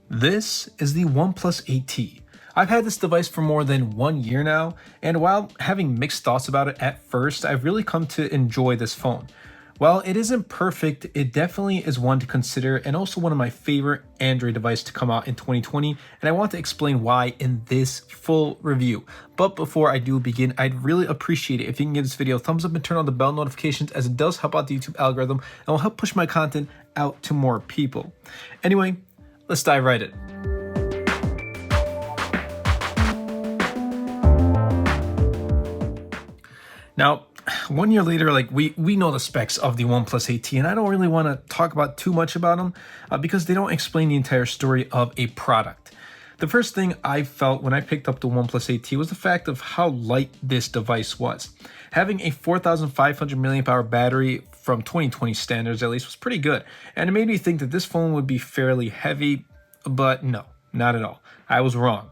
This is the OnePlus 8T. I've had this device for more than 1 year now, and while having mixed thoughts about it at first, I've really come to enjoy this phone. While it isn't perfect, it definitely is one to consider and also one of my favorite Android devices to come out in 2020, and I want to explain why in this full review. But before I do begin, I'd really appreciate it if you can give this video a thumbs up and turn on the bell notifications, as it does help out the YouTube algorithm and will help push my content out to more people. Anyway, let's dive right in. Now, 1 year later, we know the specs of the OnePlus 8T, and I don't really want to talk about too much about them because they don't explain the entire story of a product. The first thing I felt when I picked up the OnePlus 8T was the fact of how light this device was. Having a 4,500 milliamp hour battery from 2020 standards at least was pretty good, and it made me think that this phone would be fairly heavy, but no, not at all. I was wrong.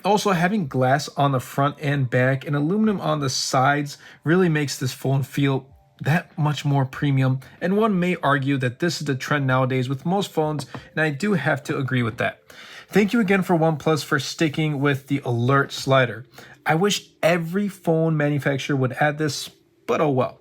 Also, having glass on the front and back and aluminum on the sides really makes this phone feel that much more premium, and one may argue that this is the trend nowadays with most phones, and I do have to agree with that. Thank you again for OnePlus for sticking with the alert slider. I wish every phone manufacturer would add this, but oh well.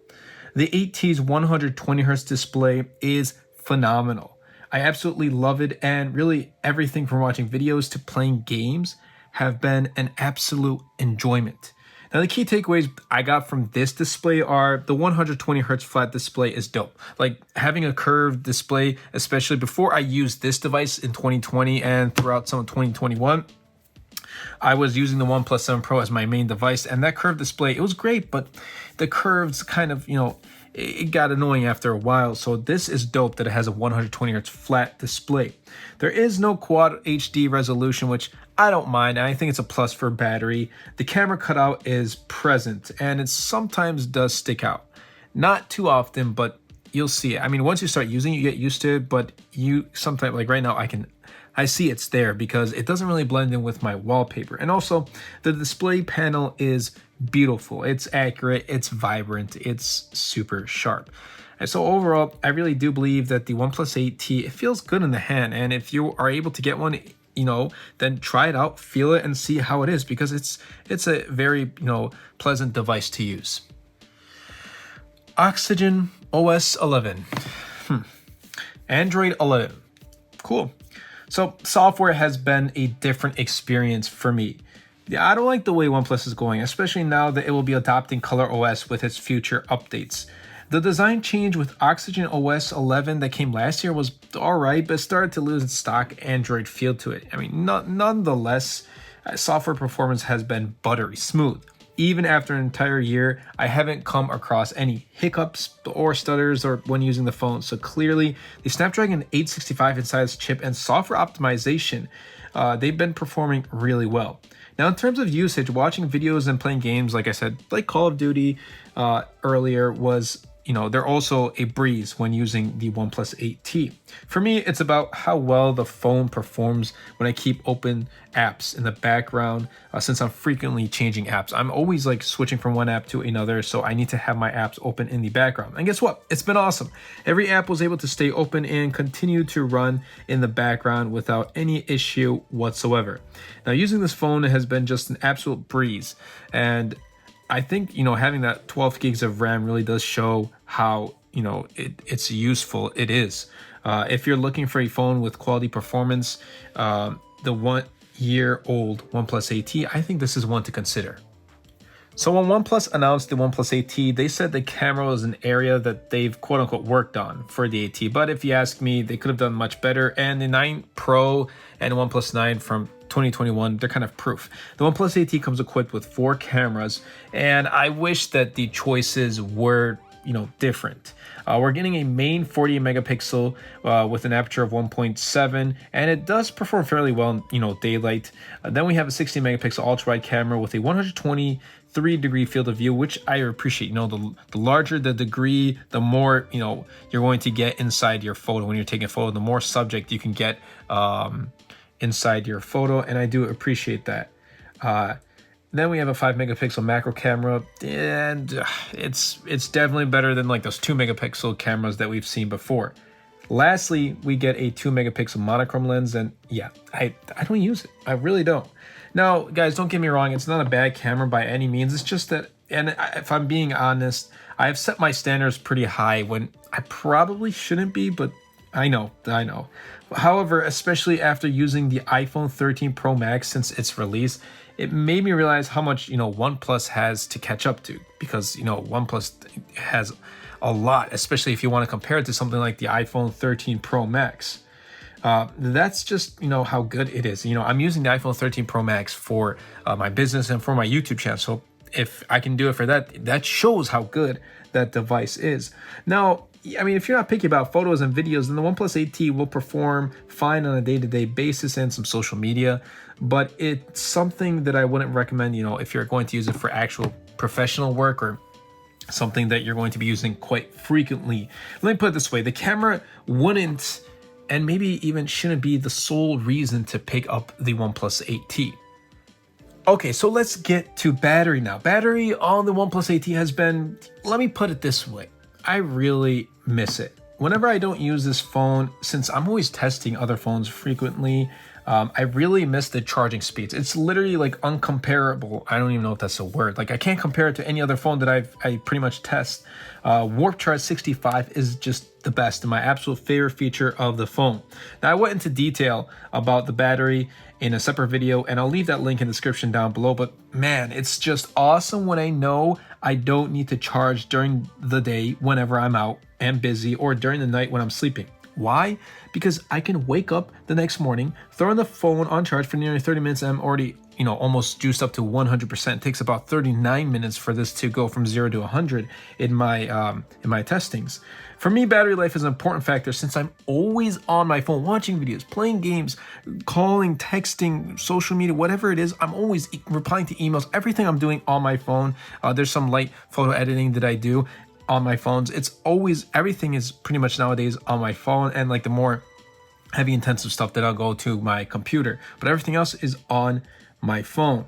The 8T's 120Hz display is phenomenal. I absolutely love it, and really everything from watching videos to playing games have been an absolute enjoyment. Now, the key takeaways I got from this display are the 120Hz flat display is dope. Like having a curved display, especially before I used this device in 2020 and throughout some of 2021, I was using the OnePlus 7 Pro as my main device, and that curved display, it was great, but the curves kind of, it got annoying after a while. So this is dope that it has a 120Hz flat display. There is no quad HD resolution, which I don't mind. I think it's a plus for battery. The camera cutout is present, and it sometimes does stick out. Not too often, but you'll see it. I mean, once you start using it, you get used to it, but you sometimes, like right now, I see it's there because it doesn't really blend in with my wallpaper. And also, the display panel is beautiful. It's accurate, it's vibrant, it's super sharp. And so overall, I really do believe that the OnePlus 8T, it feels good in the hand. And if you are able to get one, then try it out, feel it, and see how it is, because it's a very, pleasant device to use. Oxygen OS 11. Android 11. Cool. So software has been a different experience for me. Yeah, I don't like the way OnePlus is going, especially now that it will be adopting ColorOS with its future updates. The design change with Oxygen OS 11 that came last year was alright, but started to lose its stock Android feel to it. I mean, nonetheless, software performance has been buttery smooth. Even after an entire year, I haven't come across any hiccups or stutters or when using the phone. So clearly, the Snapdragon 865 inside its chip and software optimization, they've been performing really well. Now, in terms of usage, watching videos and playing games, like I said, like Call of Duty earlier, was they're also a breeze when using the OnePlus 8T. For me, it's about how well the phone performs when I keep open apps in the background, since I'm frequently changing apps. I'm always switching from one app to another, so I need to have my apps open in the background. And guess what? It's been awesome. Every app was able to stay open and continue to run in the background without any issue whatsoever. Now, using this phone has been just an absolute breeze, and I think, having that 12 gigs of RAM really does show how, it's useful it is. If you're looking for a phone with quality performance, the 1 year old OnePlus 8T, I think this is one to consider. So when OnePlus announced the OnePlus 8T, they said the camera was an area that they've quote unquote worked on for the 8T. But if you ask me, they could have done much better. And the 9 Pro and OnePlus 9 from 2021, they're kind of proof. The OnePlus 8T comes equipped with 4 cameras, and I wish that the choices were different. We're getting a main 48 megapixel with an aperture of 1.7, and it does perform fairly well in daylight. Then we have a 60 megapixel ultra wide camera with a 123-degree field of view, which I appreciate. The larger the degree, the more you're going to get inside your photo when you're taking a photo. The more subject you can get inside your photo, and I do appreciate that. Then we have a 5 megapixel macro camera, and it's definitely better than those 2 megapixel cameras that we've seen before. Lastly, we get a 2 megapixel monochrome lens, and yeah, I don't use it. I really don't. Now, guys, don't get me wrong. It's not a bad camera by any means. It's just that, and if I'm being honest, I have set my standards pretty high when I probably shouldn't be, but I know. However, especially after using the iPhone 13 Pro Max since its release, it made me realize how much, OnePlus has to catch up to, because, OnePlus has a lot, especially if you want to compare it to something like the iPhone 13 Pro Max. That's just, how good it is. I'm using the iPhone 13 Pro Max for my business and for my YouTube channel. So if I can do it for that, that shows how good that device is. Now, I mean, if you're not picky about photos and videos, then the OnePlus 8T will perform fine on a day-to-day basis and some social media, but it's something that I wouldn't recommend, if you're going to use it for actual professional work or something that you're going to be using quite frequently. Let me put it this way. The camera wouldn't, and maybe even shouldn't be, the sole reason to pick up the OnePlus 8T. Okay, so let's get to battery now. Battery on the OnePlus 8T has been, let me put it this way, I really miss it. Whenever I don't use this phone, since I'm always testing other phones frequently, I really miss the charging speeds. It's literally like uncomparable. I don't even know if that's a word. Like, I can't compare it to any other phone that I pretty much test. Warp Charge 65 is just the best and my absolute favorite feature of the phone. Now, I went into detail about the battery in a separate video, and I'll leave that link in the description down below. But man, it's just awesome when I know I don't need to charge during the day whenever I'm out and busy, or during the night when I'm sleeping. Why? Because I can wake up the next morning, throw in the phone on charge for nearly 30 minutes, and I'm already, almost juiced up to 100%. It takes about 39 minutes for this to go from 0 to 100 in my testings. For me, battery life is an important factor since I'm always on my phone watching videos, playing games, calling, texting, social media, whatever it is. I'm always replying to emails, everything I'm doing on my phone. There's some light photo editing that I do on my phones. It's always, everything is pretty much nowadays on my phone, and like the more heavy intensive stuff that I'll go to my computer, but everything else is on my phone.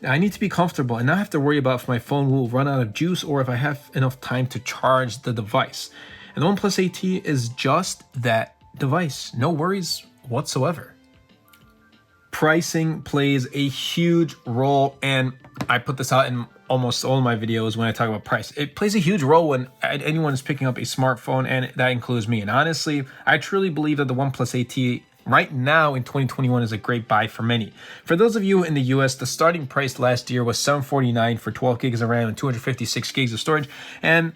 I need to be comfortable and not have to worry about if my phone will run out of juice or if I have enough time to charge the device. And the OnePlus 8T is just that device. No worries whatsoever. Pricing plays a huge role, and I put this out in almost all of my videos when I talk about price. It plays a huge role when anyone is picking up a smartphone, and that includes me. And honestly, I truly believe that the OnePlus 8T right now in 2021 is a great buy for many. For those of you in the US, the starting price last year was $749 for 12 gigs of RAM and 256 gigs of storage. And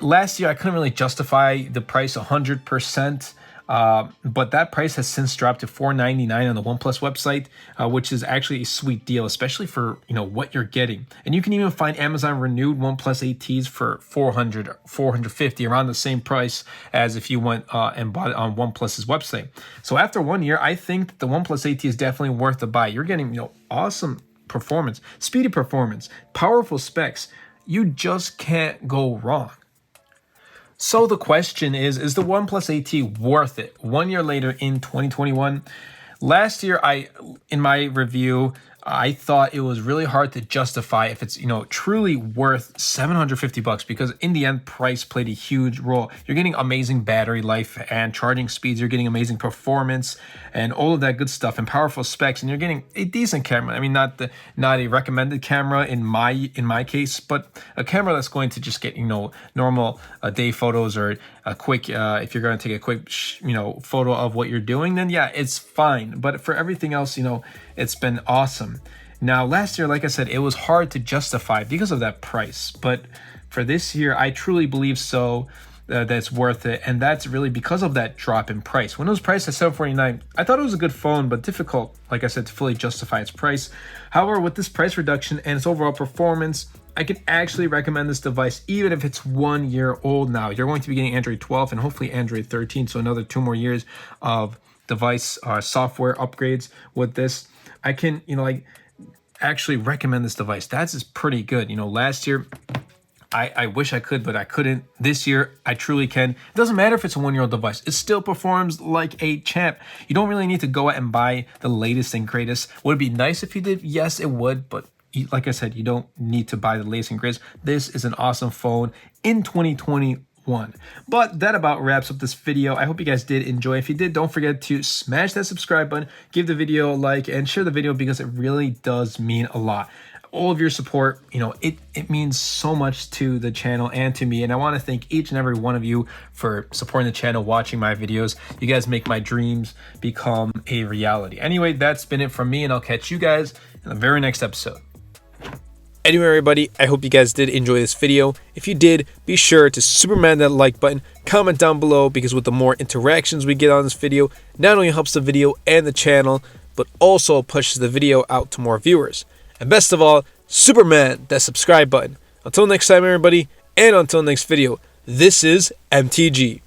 last year, I couldn't really justify the price 100%. But that price has since dropped to $499 on the OnePlus website, which is actually a sweet deal, especially for what you're getting. And you can even find Amazon renewed OnePlus 8Ts for $400, $450, around the same price as if you went and bought it on OnePlus's website. So after 1 year, I think that the OnePlus 8T is definitely worth the buy. You're getting awesome performance, speedy performance, powerful specs. You just can't go wrong. So the question is the OnePlus 8T worth it 1 year later in 2021? Last year, in my review, I thought it was really hard to justify if it's, truly worth $750, because in the end, price played a huge role. You're getting amazing battery life and charging speeds. You're getting amazing performance and all of that good stuff and powerful specs. And you're getting a decent camera. I mean, not a recommended camera in my case, but a camera that's going to just get, normal day photos, or a quick, if you're going to take a quick, photo of what you're doing, then yeah, it's fine. But for everything else, it's been awesome. Now, last year, like I said, it was hard to justify because of that price. But for this year, I truly believe that's worth it. And that's really because of that drop in price. When it was priced at $749, I thought it was a good phone, but difficult, like I said, to fully justify its price. However, with this price reduction and its overall performance, I can actually recommend this device even if it's 1 year old now. You're going to be getting Android 12 and hopefully Android 13, so another 2 more years of device software upgrades with this. I can, actually recommend this device. That's just pretty good. Last year, I wish I could, but I couldn't. This year, I truly can. It doesn't matter if it's a 1 year old device. It still performs like a champ. You don't really need to go out and buy the latest and greatest. Would it be nice if you did? Yes, it would, but like I said, you don't need to buy the latest and greatest. This is an awesome phone in 2021. one. But that about wraps up this video. I hope you guys did enjoy. If you did, don't forget to smash that subscribe button, give the video a like, and share the video because it really does mean a lot. All of your support, it means so much to the channel and to me, and I want to thank each and every one of you for supporting the channel, watching my videos. You guys make my dreams become a reality. Anyway, that's been it from me, and I'll catch you guys in the very next episode. Anyway, everybody, I hope you guys did enjoy this video. If you did, be sure to Superman that like button, comment down below, because with the more interactions we get on this video, not only helps the video and the channel, but also pushes the video out to more viewers. And best of all, Superman that subscribe button. Until next time, everybody, and until next video, this is MTG.